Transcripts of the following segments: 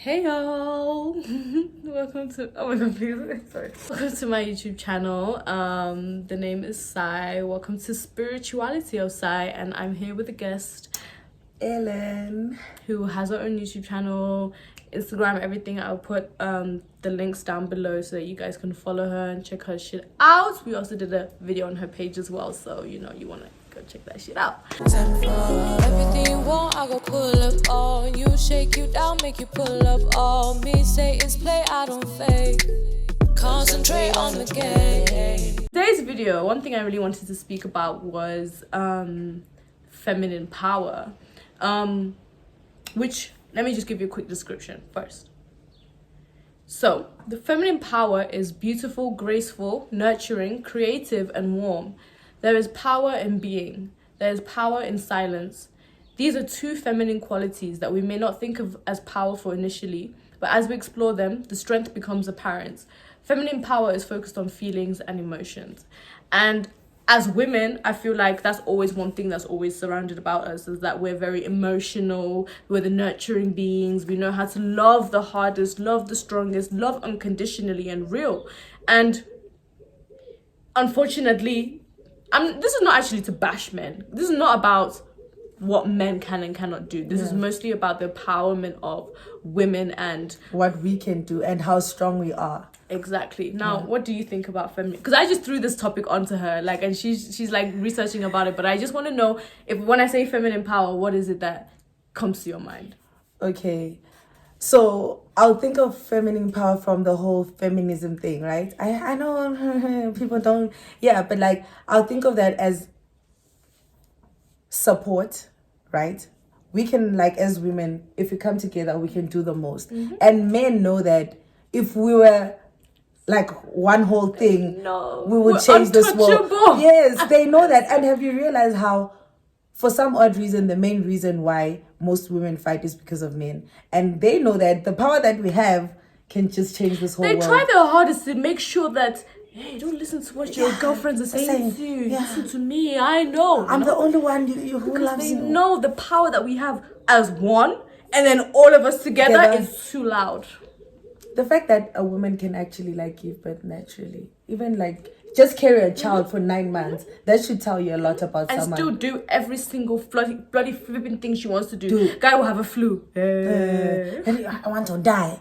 Hey y'all, welcome to welcome to my YouTube channel. The name is Sai. Welcome to Spirituality of Sai, and I'm here with a guest, Ellen, who has her own YouTube channel, Instagram, everything. I'll put the links down below so that you guys can follow her and check her shit out. We also did a video on her page as well, so you wanna go check that shit out. Everything you want, I go pull up on you, shake you down, make you pull up all me. Say it's play, I don't fake. Concentrate on the game. Today's video, one thing I really wanted to speak about was feminine power, which, let me just give you a quick description first. So the feminine power is beautiful, graceful, nurturing, creative, and warm. There is power in being. There is power in silence. These are two feminine qualities that we may not think of as powerful initially, but as we explore them, the strength becomes apparent. Feminine power is focused on feelings and emotions. And as women, I feel like that's always one thing that's always surrounded about us, is that we're very emotional, we're the nurturing beings, we know how to love the hardest, love the strongest, love unconditionally and real. And unfortunately, this is not actually to bash men. This is not about what men can and cannot do. This is mostly about the empowerment of women and what we can do and how strong we are. Exactly. Now, what do you think about feminine? Because I just threw this topic onto her, like, and she's like researching about it. But I just want to know, if when I say feminine power, what is it that comes to your mind? Okay, so I'll think of feminine power from the whole feminism thing, right? I know people don't, but like I'll think of that as support, right? We can, like, as women, if we come together, we can do the most. And men know that if we were like one whole thing, we would change this world. Yes, they know that. And have you realized how, for some odd reason, the main reason why most women fight is because of men? And they know that the power that we have can just change this whole world. They try their hardest to make sure that, hey, don't listen to what your girlfriends are saying to you. Listen to me. I know. I'm the only one who loves you. They know the power that we have as one, and then all of us together is too loud. The fact that a woman can actually like give birth naturally, even like just carry a child for 9 months, that should tell you a lot about someone. And still do every single bloody flipping thing she wants to do. Guy will have a flu. And I want to die.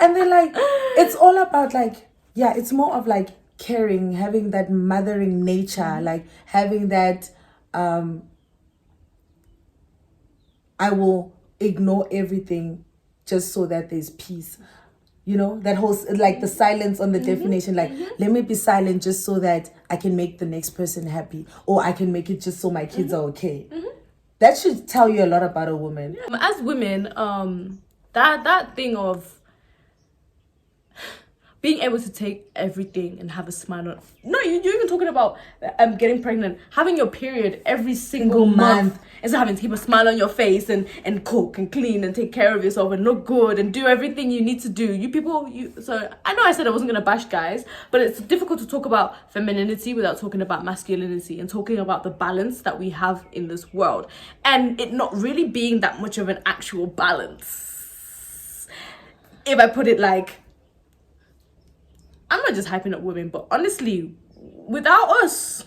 And then, like, it's all about, like, it's more of like caring, having that mothering nature, like having that I will ignore everything just so that there's peace. You know, that whole, like, the silence on the definition, like, let me be silent just so that I can make the next person happy, or I can make it just so my kids are okay. That should tell you a lot about a woman. As women, that thing of being able to take everything and have a smile on. No, you're even talking about getting pregnant, having your period every single month, instead of having to keep a smile on your face and cook and clean and take care of yourself and look good and do everything you need to do. So I know I said I wasn't gonna bash guys, but it's difficult to talk about femininity without talking about masculinity and talking about the balance that we have in this world, and it not really being that much of an actual balance. If I put it like, I'm not just hyping up women, but honestly, without us,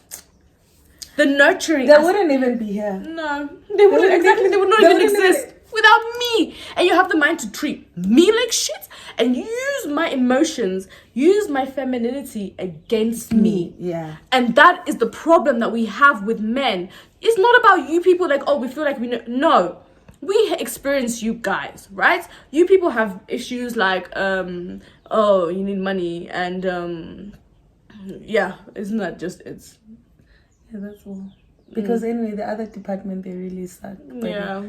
the nurturing... They wouldn't even be here. No, they wouldn't. Exactly, they would not even exist without me. And you have the mind to treat me like shit and use my emotions, use my femininity against me. Yeah. And that is the problem that we have with men. It's not about you people like, oh, we feel like we know. No. We experience you guys, right? You people have issues like, oh, you need money, and isn't that just it's? Yeah, that's all. Because anyway, the other department, they really suck. Yeah,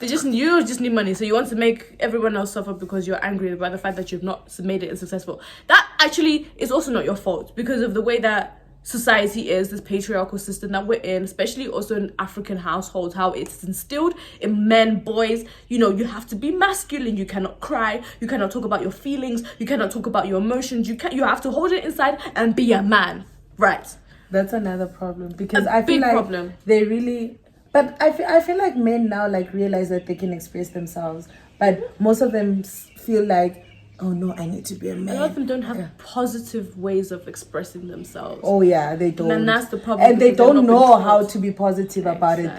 you just need money, so you want to make everyone else suffer because you're angry by the fact that you've not made it successful. That actually is also not your fault, because of the way that society is, this patriarchal system that we're in, especially also in African households, how it's instilled in men, boys. You have to be masculine. You cannot cry. You cannot talk about your feelings. You cannot talk about your emotions. You have to hold it inside and be a man, right? That's another problem, because I feel like they really But I feel like men now like realize that they can express themselves, but most of them feel like, oh no, I need to be a man. A lot of them don't have positive ways of expressing themselves. Oh yeah, they don't. And that's the problem. And they don't know how to be positive about it.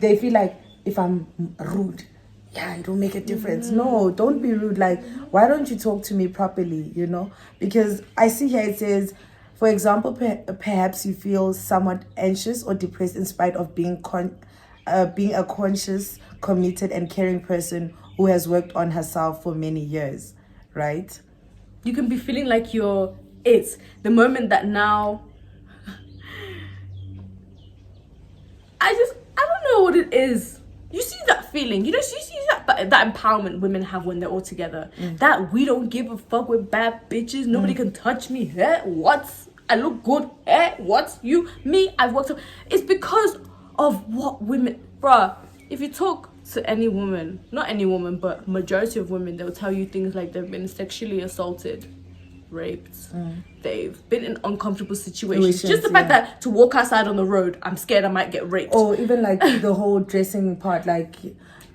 They feel like, if I'm rude, yeah, it will make a difference. No, don't be rude. Like, why don't you talk to me properly, you know? Because I see here it says, for example, perhaps you feel somewhat anxious or depressed in spite of being a conscious, committed, and caring person who has worked on herself for many years, right? You can be feeling like you're it. The moment that now... I don't know what it is. You see that feeling, you see that empowerment women have when they're all together. That we don't give a fuck with bad bitches. Nobody can touch me. What? I look good. What? You, me, I've worked. It's because of what women, bruh. If you talk to any woman, not any woman, but majority of women, they'll tell you things like they've been sexually assaulted, raped. They've been in uncomfortable situations. Just the fact that to walk outside on the road, I'm scared I might get raped. Or even like the whole dressing part, like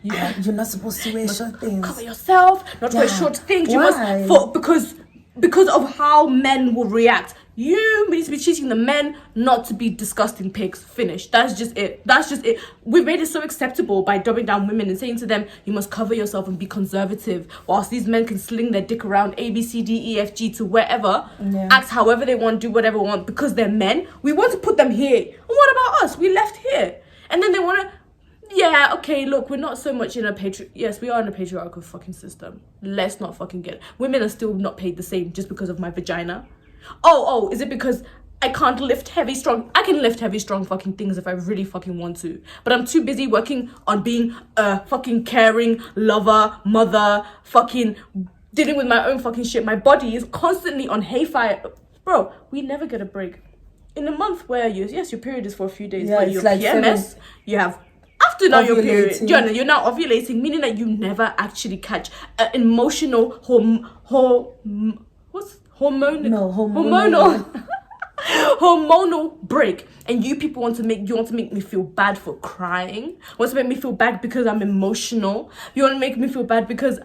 you're not supposed to wear short things. Cover yourself, not wear short things. You must because of how men will react. You need to be teaching the men not to be disgusting pigs. Finish. That's just it. We've made it so acceptable by dumbing down women and saying to them, you must cover yourself and be conservative. Whilst these men can sling their dick around A, B, C, D, E, F, G to wherever, act however they want, do whatever they want because they're men. We want to put them here. And what about us? We left here. And then they want to... Yeah, okay, look, we're not so much in a yes, we are in a patriarchal fucking system. Let's not fucking get it. Women are still not paid the same just because of my vagina. Oh, is it because I can't lift heavy, strong? I can lift heavy, strong fucking things if I really fucking want to. But I'm too busy working on being a fucking caring lover, mother, fucking dealing with my own fucking shit. My body is constantly on haywire. Bro, we never get a break. In a month where your period is for a few days, but your like PMS, you have... After now your period, you're now ovulating, meaning that you never actually catch an emotional hormonal break. And you people want to make me feel bad for crying. Want to make me feel bad because I'm emotional. You want to make me feel bad because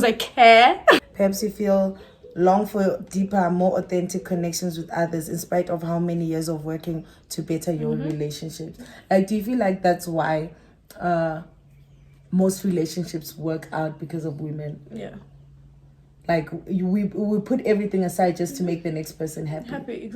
I care. Perhaps you feel long for deeper, more authentic connections with others in spite of how many years of working to better your relationships. Like, do you feel like that's why most relationships work out because of women? Yeah. Like, we put everything aside just to make the next person happy.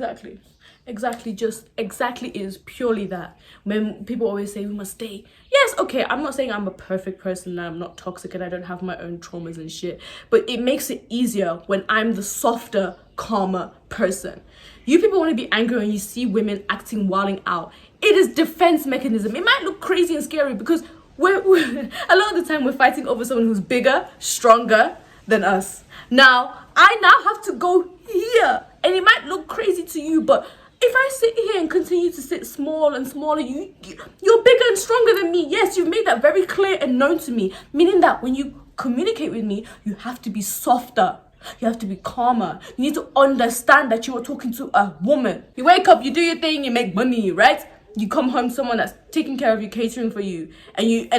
Exactly is purely that. When people always say we must stay, yes, okay, I'm not saying I'm a perfect person and I'm not toxic and I don't have my own traumas and shit, but it makes it easier when I'm the softer, calmer person. You people want to be angry when you see women acting wilding out. It is defense mechanism. It might look crazy and scary because we're a lot of the time we're fighting over someone who's bigger, stronger than us. Now I have to go here, and it might look crazy to you, but if I sit here and continue to sit small and smaller, you're bigger and stronger than me. Yes, you've made that very clear and known to me, meaning that when you communicate with me, you have to be softer. You have to be calmer. You need to understand that you are talking to a woman. You wake up, you do your thing, you make money, right? You come home, someone that's taking care of you, catering for you, and you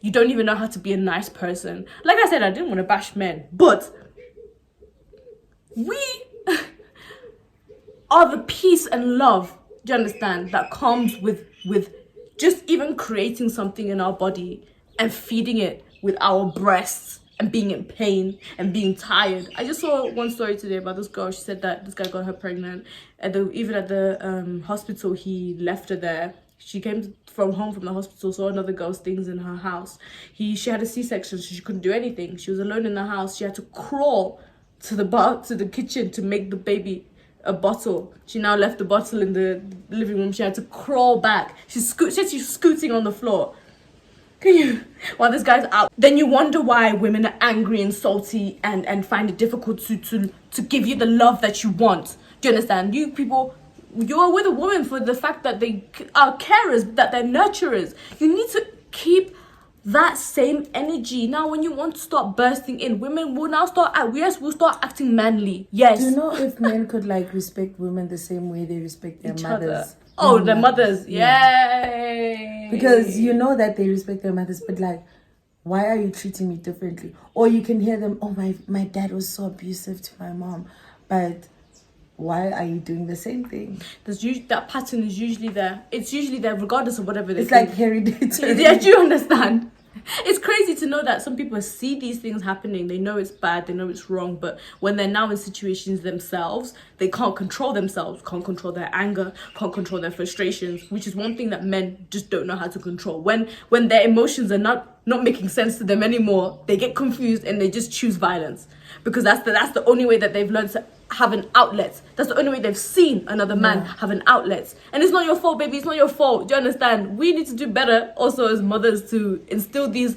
don't even know how to be a nice person. Like I said, I didn't want to bash men, but we are the peace and love, do you understand, that comes with just even creating something in our body and feeding it with our breasts and being in pain and being tired. I just saw one story today about this girl. She said that this guy got her pregnant. Even at the hospital, he left her there. She came home from the hospital, saw another girl's things in her house. She had a C-section, so she couldn't do anything. She was alone in the house. She had to crawl to the kitchen to make the baby a bottle. She now left the bottle in the living room. She had to crawl back. She's scooting on the floor. While this guy's out. Then you wonder why women are angry and salty and find it difficult to give you the love that you want. Do you understand? You people, you're with a woman for the fact that they are carers, that they're nurturers. You need to keep that same energy. Now when you want to start bursting in, women will now we'll start acting manly. Yes. Do you know if men could like respect women the same way they respect their mothers? Oh, the mothers. Yay. Because you know that they respect their mothers, but like, why are you treating me differently? Or you can hear them, oh, my dad was so abusive to my mom, but why are you doing the same thing? That pattern is usually there. It's usually there regardless of whatever they It's think. like hereditary. Yeah, do you understand? It's crazy to know that some people see these things happening. They know it's bad, they know it's wrong, but when they're now in situations themselves, they can't control themselves, can't control their anger, can't control their frustrations, which is one thing that men just don't know how to control. When their emotions are not making sense to them anymore, they get confused and they just choose violence, because that's the only way that they've learned to have an outlet. That's the only way they've seen another man have an outlet. And it's not your fault, baby. It's not your fault. Do you understand? We need to do better also as mothers to instill these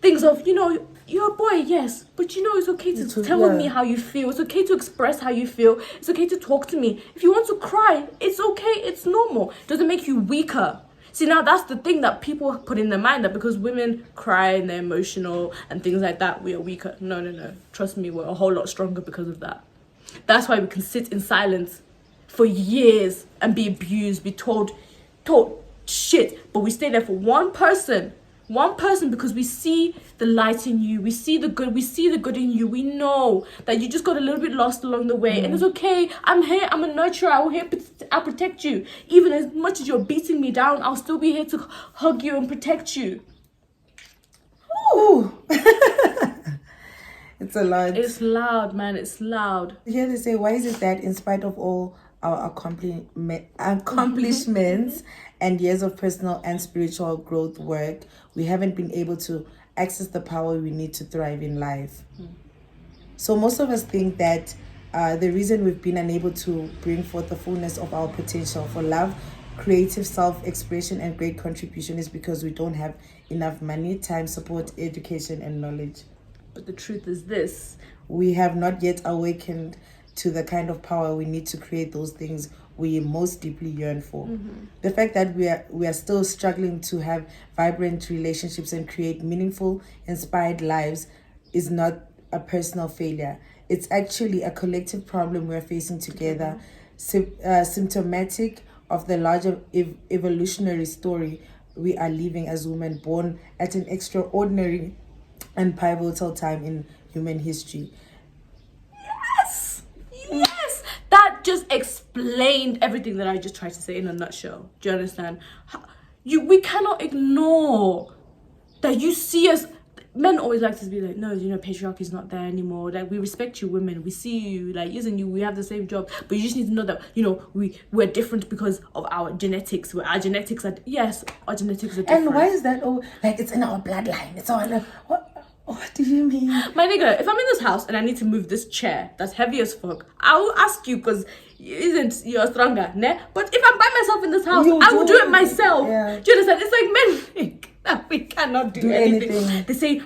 things of, you're a boy, yes, but it's okay to tell me how you feel. It's okay to express how you feel. It's okay to talk to me. If you want to cry, it's okay. It's normal. It doesn't make you weaker. See, now that's the thing that people put in their mind, that because women cry and they're emotional and things like that, we are weaker. No. Trust me, we're a whole lot stronger because of that. That's why we can sit in silence for years and be abused, be told shit, but we stay there for one person, because we see the light in you, we see the good in you. We know that you just got a little bit lost along the way, and it's okay. I'm here, I'm a nurturer, I'll protect you. Even as much as you're beating me down, I'll still be here to hug you and protect you. Ooh. It's a lot. It's loud, man, it's loud. Here they say, why is it that in spite of all our accomplishments and years of personal and spiritual growth work, we haven't been able to access the power we need to thrive in life? So most of us think that the reason we've been unable to bring forth the fullness of our potential for love, creative self-expression, and great contribution is because we don't have enough money, time, support, education, and knowledge. But the truth is this: we have not yet awakened to the kind of power we need to create those things we most deeply yearn for. The fact that we are still struggling to have vibrant relationships and create meaningful, inspired lives is not a personal failure. It's actually a collective problem we're facing together, symptomatic of the larger evolutionary story we are living as women born at an extraordinary and pivotal time in human history. Yes, that just explained everything that I just tried to say in a nutshell. Do you understand? We cannot ignore that you see us. Men always like to be like, no, patriarchy is not there anymore. Like, we respect you, women. We see you. Like, isn't you? We have the same job, but you just need to know that we're different because of our genetics. Our genetics are our genetics are different. And why is that? Oh, like it's in our bloodline. It's all what do you mean? My nigga, if I'm in this house and I need to move this chair that's heavy as fuck, I will ask you because you're stronger, ne? But if I'm by myself in this house, I will do it myself. Yeah. Do you understand? It's like men think that we cannot do anything. They say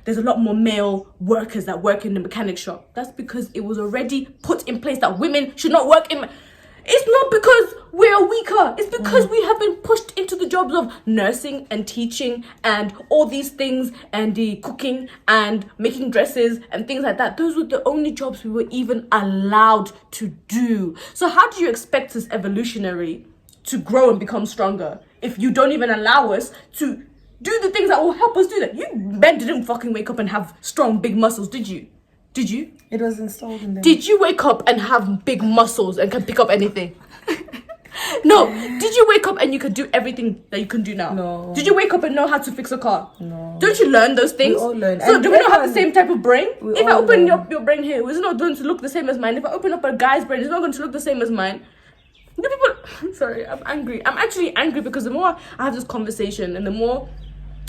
there's a lot more male workers that work in the mechanic shop. That's because it was already put in place that women should not work in. It's not because we're weaker. It's because we have been pushed into the jobs of nursing and teaching and all these things, and the cooking and making dresses and things like that. Those were the only jobs we were even allowed to do. So how do you expect us evolutionary to grow and become stronger if you don't even allow us to do the things that will help us do that? You men didn't fucking wake up and have strong, big muscles, did you? Did you? It was installed in them. Did you wake up and have big muscles and can pick up anything? No. Did you wake up and you could do everything that you can do now? No. Did you wake up and know how to fix a car? No. Don't you learn those things? We all learn. So And do we not have the same type of brain? If I all open learn. your brain here, it's not going to look the same as mine. If I open up a guy's brain, it's not going to look the same as mine. The people, sorry, I'm angry. I'm actually angry because the more I have this conversation and the more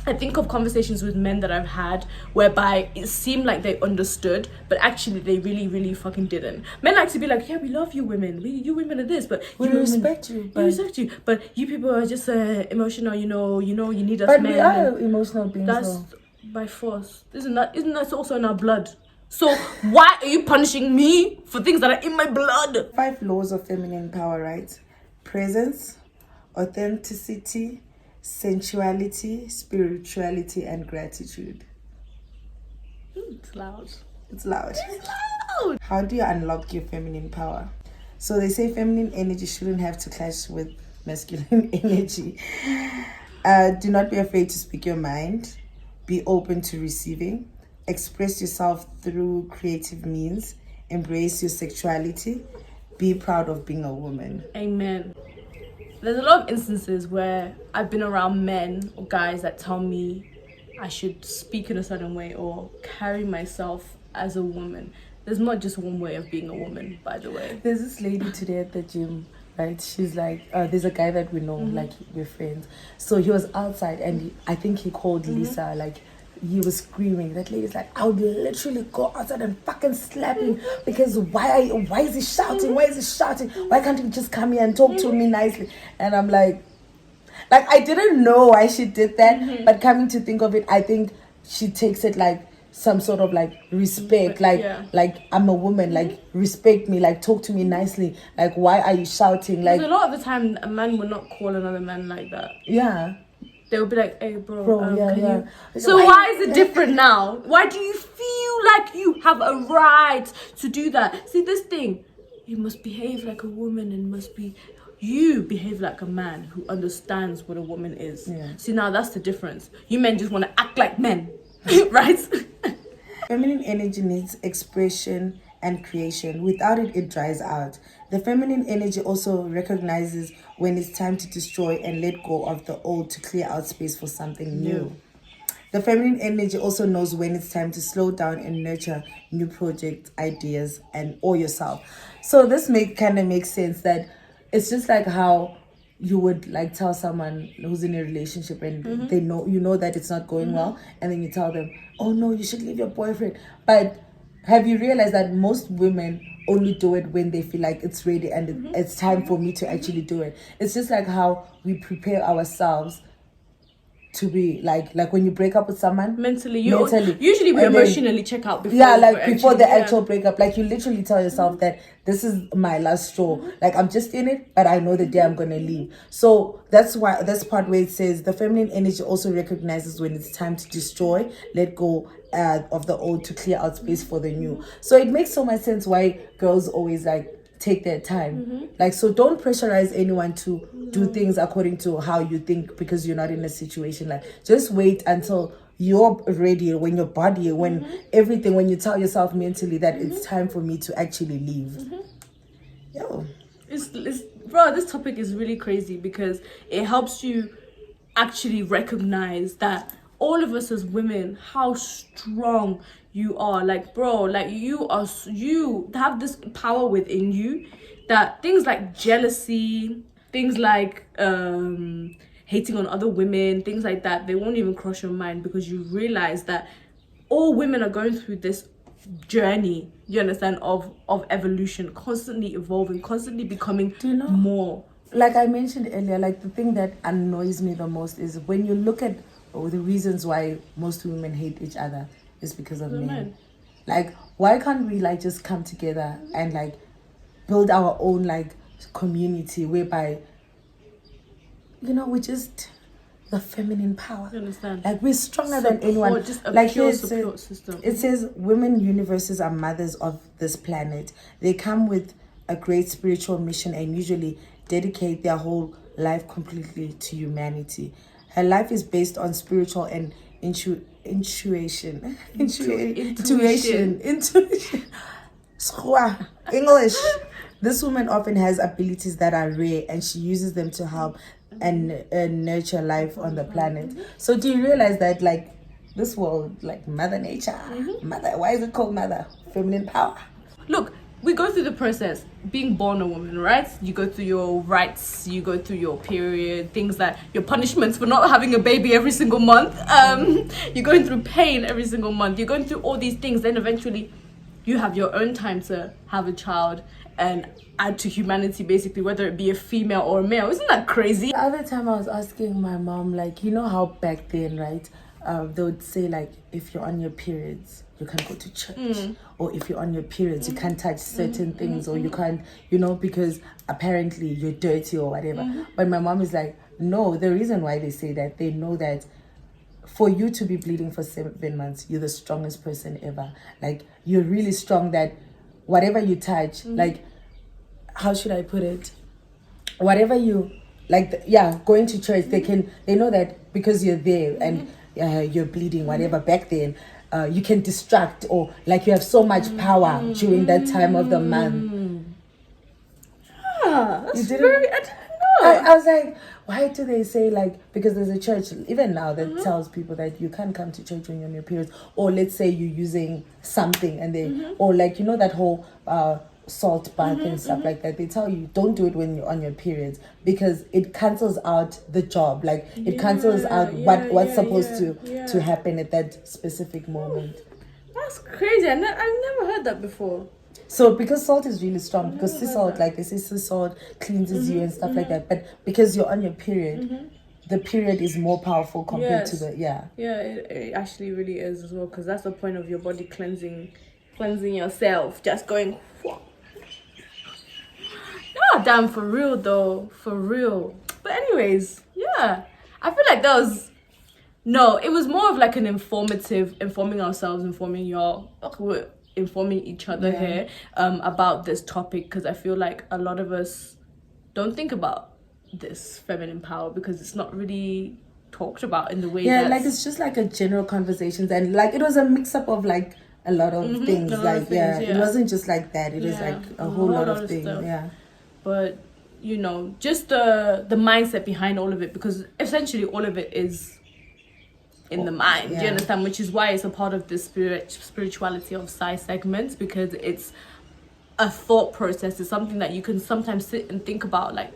I think of conversations with men that I've had whereby it seemed like they understood, but actually they really, really fucking didn't. Men like to be like, yeah, we love you women. You women are this, but We you respect you. We respect you. But you people are just emotional, you need us But men. we are emotional beings. That's though. by force. Isn't that also in our blood? So why are you punishing me for things that are in my blood? 5 laws of feminine power, right? Presence, authenticity, sensuality, spirituality, and gratitude. It's loud. It's loud. It's loud. How do you unlock your feminine power? So they say feminine energy shouldn't have to clash with masculine energy. Do not be afraid to speak your mind. Be open to receiving. Express yourself through creative means. Embrace your sexuality. Be proud of being a woman. Amen. There's a lot of instances where I've been around men or guys that tell me I should speak in a certain way or carry myself as a woman. There's not just one way of being a woman, by the way. There's this lady today at the gym, right? She's like, there's a guy that we know, like we're friends. So he was outside and I think he called Lisa, like he was screaming. That lady's like, I would literally go outside and fucking slap him because why is he shouting? Why is he shouting? Why can't he just come here and talk to me nicely? And I'm like I didn't know why she did that, but coming to think of it, I think she takes it like some sort of like respect, like I'm a woman, like respect me, like talk to me nicely, like why are you shouting? Like a lot of the time a man would not call another man like that. Yeah. They would be like, hey bro, You... So why is it different now? Why do you feel like you have a right to do that? See, this thing, you must behave like a woman and you behave like a man who understands what a woman is. Yeah. See, now that's the difference. You men just want to act like men, right? Feminine energy needs expression and creation. Without it, it dries out. The feminine energy also recognizes when it's time to destroy and let go of the old to clear out space for something new. The feminine energy also knows when it's time to slow down and nurture new projects, ideas, or yourself. So this kind of makes sense that it's just like how you would like tell someone who's in a relationship and they know that it's not going well, and then you tell them, oh no, you should leave your boyfriend. But have you realized that most women only do it when they feel like it's ready and it's time for me to actually do it? It's just like how we prepare ourselves to be like when you break up with someone mentally usually we emotionally check out before before the actual breakup. Like you literally tell yourself that this is my last straw, like I'm just in it, but I know the day I'm gonna leave. So that's part where it says the feminine energy also recognizes when it's time to destroy, let go of the old to clear out space for the new. So it makes so much sense why girls always like take their time. Like, so don't pressurize anyone to do things according to how you think because you're not in a situation. Like, just wait until you're ready, when your body, when everything, when you tell yourself mentally that it's time for me to actually leave. Yo, it's bro, this topic is really crazy because it helps you actually recognize that all of us as women, how strong you are. Like, bro, like you have this power within you that things like jealousy, things like hating on other women, things like that, they won't even cross your mind because you realize that all women are going through this journey, you understand, of evolution, constantly evolving, constantly becoming more. Like I mentioned earlier, like the thing that annoys me the most is when you look at the reasons why most women hate each other is because of men. Like, why can't we like just come together and like build our own like community whereby, you know, we just the feminine power. You understand? Like, we're stronger than anyone. Just a like pure support system. It says women universes are mothers of this planet. They come with a great spiritual mission and usually dedicate their whole life completely to humanity. Her life is based on spiritual and intuition. English. This woman often has abilities that are rare and she uses them to help and nurture life on the planet. So do you realize that like this world, like Mother Nature, Mother, why is it called Mother? Feminine power. Look, we go through the process, being born a woman, right? You go through your rights, you go through your period, things like your punishments for not having a baby every single month. You're going through pain every single month. You're going through all these things. Then eventually you have your own time to have a child and add to humanity, basically, whether it be a female or a male. Isn't that crazy? The other time I was asking my mom, like, you know how back then, right, they would say, like, if you're on your periods, you can't go to church. Or if you're on your periods, you can't touch certain things, or you can't, you know, because apparently you're dirty or whatever. But my mom is like, no, the reason why they say that, they know that for you to be bleeding for 7 months, you're the strongest person ever. Like, you're really strong that whatever you touch, like, how should I put it? Whatever you like, going to church, they know that because you're there and you're bleeding, whatever. Back then, you can distract, or like you have so much power during that time of the month. That's You didn't? very. I don't know. I was like, why do they say, like, because there's a church even now that tells people that you can't come to church when you're on your periods, or let's say you're using something and they, or like, that whole salt bath and stuff like that. They tell you don't do it when you're on your periods because it cancels out the job. Like it cancels out what's supposed to happen at that specific moment. That's crazy. I've never heard that before. So because salt is really strong, because sea salt, like they say, sea salt cleanses you and stuff like that. But because you're on your period, the period is more powerful compared to the Yeah, it actually really is as well, because that's the point of your body cleansing yourself, just going. Ah, damn, for real though, for real. But anyways, I feel like it was more of like an informing ourselves, informing each other here about this topic, because I feel like a lot of us don't think about this feminine power because it's not really talked about in the way like it's just like a general conversations, and like it was a mix-up of like a lot of things, it wasn't just like that, it was like a whole lot of things stuff. But just the mindset behind all of it, because essentially all of it is in the mind. Do you understand? Which is why it's a part of the spirituality of side segments, because it's a thought process. It's something that you can sometimes sit and think about, like,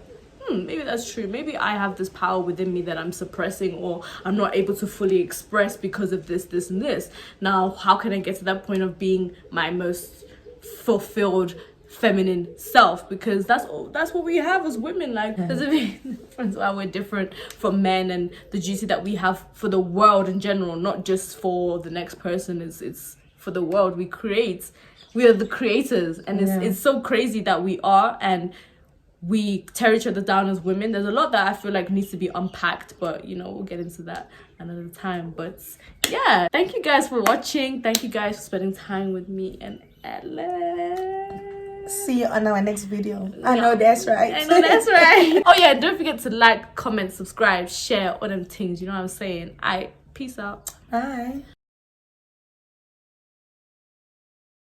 maybe that's true. Maybe I have this power within me that I'm suppressing, or I'm not able to fully express because of this, and this. Now, how can I get to that point of being my most fulfilled feminine self? Because that's what we have as women. Like there's a big difference why we're different from men, and the duty that we have for the world in general, not just for the next person. It's for the world. We are the creators, and it's so crazy that we are, and we tear each other down as women. There's a lot that I feel like needs to be unpacked, but we'll get into that another time. But thank you guys for watching. Thank you guys for spending time with me and Ella. See you on our next video. I know that's right. Oh yeah, don't forget to like, comment, subscribe, share, all them things. You know what I'm saying? Peace out. Bye.